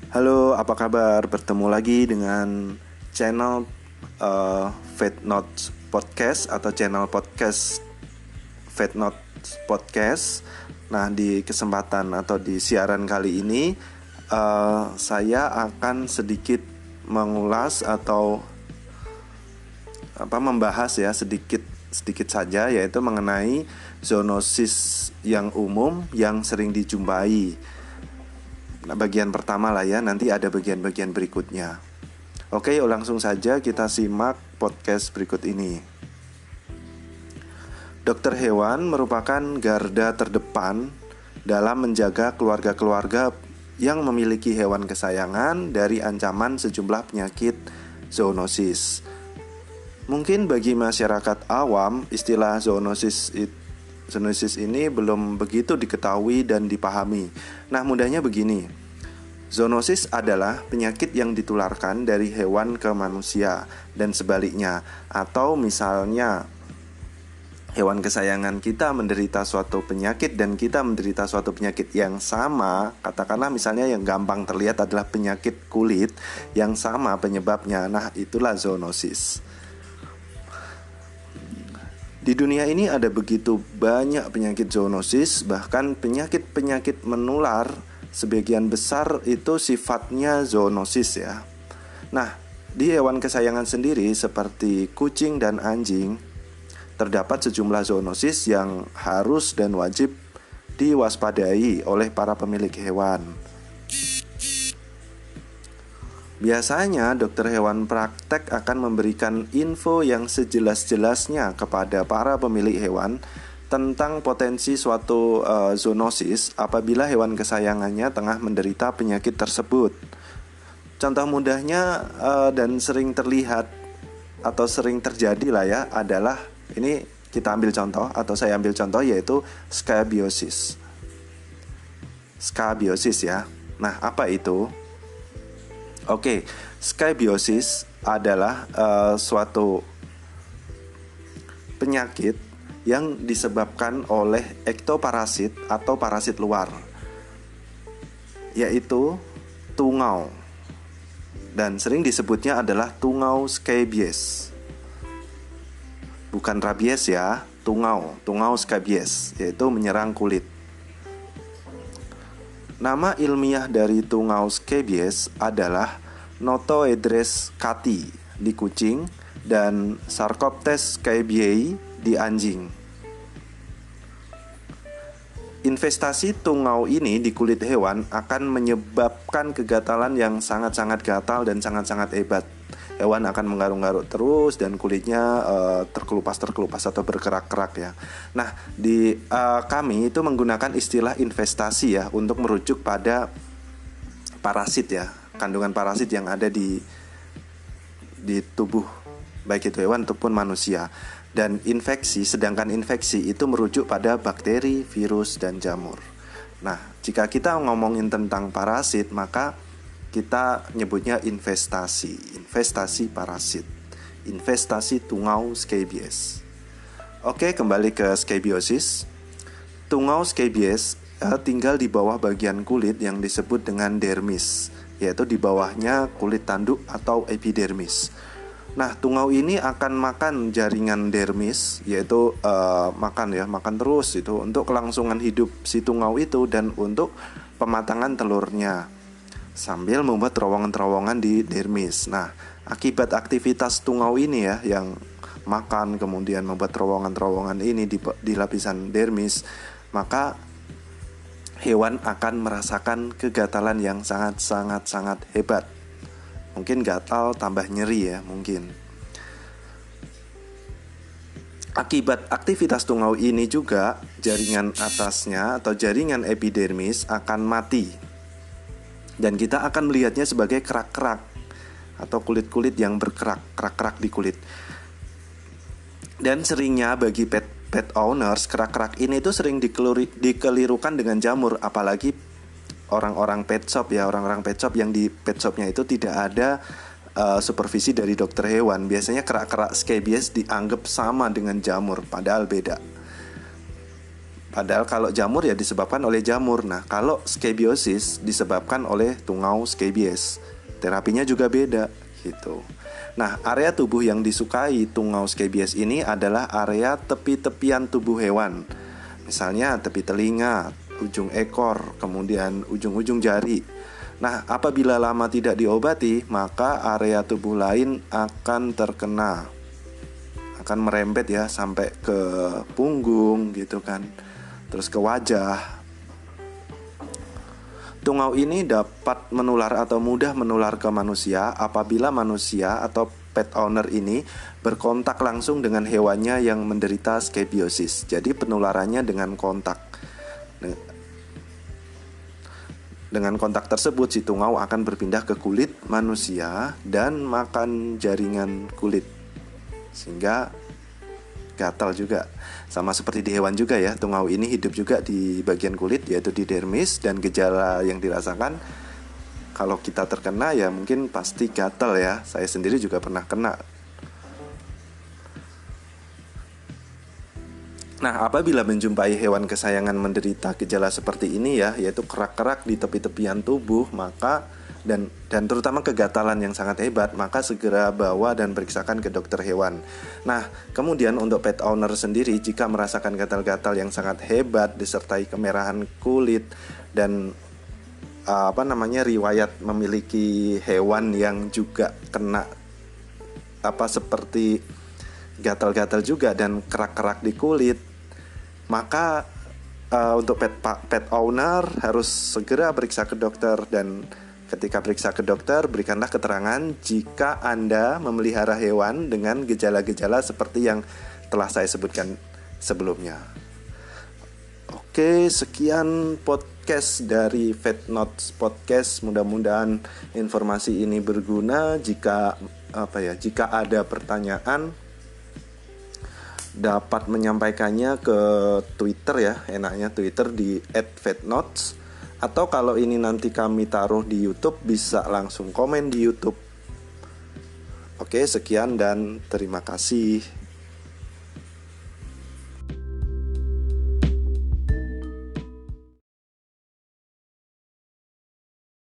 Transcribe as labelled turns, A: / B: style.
A: Halo, apa kabar? Bertemu lagi dengan channel Vet Notes Podcast atau channel podcast Vet Notes Podcast. Nah, di kesempatan atau di siaran kali ini saya akan sedikit mengulas atau membahas ya sedikit saja, yaitu mengenai zoonosis yang umum yang sering dijumpai. Nah, bagian pertama lah ya, nanti ada bagian-bagian berikutnya. Oke, yuk langsung saja kita simak podcast berikut ini. Dokter hewan merupakan garda terdepan dalam menjaga keluarga-keluarga yang memiliki hewan kesayangan dari ancaman sejumlah penyakit zoonosis. Mungkin bagi masyarakat awam, istilah zoonosis ini belum begitu diketahui dan dipahami. Nah, mudahnya begini. Zoonosis adalah penyakit yang ditularkan dari hewan ke manusia dan sebaliknya. Atau misalnya hewan kesayangan kita menderita suatu penyakit dan kita menderita suatu penyakit yang sama. Katakanlah misalnya yang gampang terlihat adalah penyakit kulit yang sama penyebabnya. Nah, itulah zoonosis. Di dunia ini ada begitu banyak penyakit zoonosis, bahkan penyakit-penyakit menular sebagian besar itu sifatnya zoonosis ya. Nah, di hewan kesayangan sendiri seperti kucing dan anjing, terdapat sejumlah zoonosis yang harus dan wajib diwaspadai oleh para pemilik hewan. Biasanya dokter hewan praktek akan memberikan info yang sejelas-jelasnya kepada para pemilik hewan tentang potensi suatu zoonosis apabila hewan kesayangannya tengah menderita penyakit tersebut. Contoh mudahnya dan sering terlihat atau sering terjadi lah ya adalah, ini kita ambil contoh atau saya ambil contoh, yaitu skabiosis. Skabiosis ya. Nah, apa itu? Oke, skabiosis adalah suatu penyakit yang disebabkan oleh ektoparasit atau parasit luar, yaitu tungau, dan sering disebutnya adalah tungau scabies. Bukan rabies ya, tungau scabies, yaitu menyerang kulit. Nama ilmiah dari tungau scabies adalah Notoedres cati di kucing dan Sarcoptes scabiei di anjing. Investasi tungau ini di kulit hewan akan menyebabkan kegatalan yang sangat-sangat gatal dan sangat-sangat hebat. Hewan akan menggaruk-garuk terus dan kulitnya terkelupas atau berkerak-kerak ya. Nah, di kami itu menggunakan istilah investasi ya untuk merujuk pada parasit ya, kandungan parasit yang ada di tubuh baik itu hewan ataupun manusia. Dan sedangkan infeksi itu merujuk pada bakteri, virus, dan jamur. Nah, jika kita ngomongin tentang parasit, maka kita nyebutnya investasi parasit, investasi tungau scabies. Oke, kembali ke skabiosis. Tungau scabies tinggal di bawah bagian kulit yang disebut dengan dermis, yaitu di bawahnya kulit tanduk atau epidermis. Nah, tungau ini akan makan jaringan dermis, yaitu makan terus itu untuk kelangsungan hidup si tungau itu dan untuk pematangan telurnya, sambil membuat terowongan-terowongan di dermis. Nah, akibat aktivitas tungau ini ya, yang makan kemudian membuat terowongan-terowongan ini di lapisan dermis, maka hewan akan merasakan kegatalan yang sangat hebat. Mungkin gatal tambah nyeri ya, mungkin. Akibat aktivitas tungau ini juga jaringan atasnya atau jaringan epidermis akan mati. Dan kita akan melihatnya sebagai kerak-kerak atau kulit-kulit yang berkerak, kerak-kerak di kulit. Dan seringnya bagi pet owners, kerak-kerak ini tuh sering dikelirukan dengan jamur, apalagi orang-orang pet shop ya, orang-orang pet shop yang di pet shopnya itu tidak ada supervisi dari dokter hewan. Biasanya kerak-kerak scabies dianggap sama dengan jamur, padahal beda. Padahal kalau jamur ya disebabkan oleh jamur. Nah, kalau skebiosis disebabkan oleh tungau scabies. Terapinya juga beda gitu. Nah, area tubuh yang disukai tungau scabies ini adalah area tepi-tepian tubuh hewan. Misalnya tepi telinga, ujung ekor, kemudian ujung-ujung jari. Nah, apabila lama tidak diobati, maka area tubuh lain akan terkena, akan merembet ya sampai ke punggung gitu kan. Terus ke wajah. Tungau ini dapat menular atau mudah menular ke manusia apabila manusia atau pet owner ini berkontak langsung dengan hewannya yang menderita skebiosis. Jadi penularannya dengan kontak. Dengan kontak tersebut si tungau akan berpindah ke kulit manusia dan makan jaringan kulit sehingga gatal juga. Sama seperti di hewan juga ya, tungau ini hidup juga di bagian kulit yaitu di dermis, dan gejala yang dirasakan kalau kita terkena ya mungkin pasti gatal ya. Saya sendiri juga pernah kena. Nah, apabila menjumpai hewan kesayangan menderita gejala seperti ini ya, yaitu kerak-kerak di tepi-tepian tubuh, maka dan terutama kegatalan yang sangat hebat, maka segera bawa dan periksakan ke dokter hewan. Nah, kemudian untuk pet owner sendiri, jika merasakan gatal-gatal yang sangat hebat disertai kemerahan kulit dan riwayat memiliki hewan yang juga kena seperti gatal-gatal juga dan kerak-kerak di kulit, maka untuk pet owner harus segera periksa ke dokter, dan ketika periksa ke dokter berikanlah keterangan jika Anda memelihara hewan dengan gejala-gejala seperti yang telah saya sebutkan sebelumnya. Oke, sekian podcast dari Vet Notes Podcast. Mudah-mudahan informasi ini berguna. Jika ada pertanyaan dapat menyampaikannya ke Twitter ya, enaknya Twitter di @vetnotes, atau kalau ini nanti kami taruh di YouTube bisa langsung komen di YouTube. Oke, sekian dan terima kasih.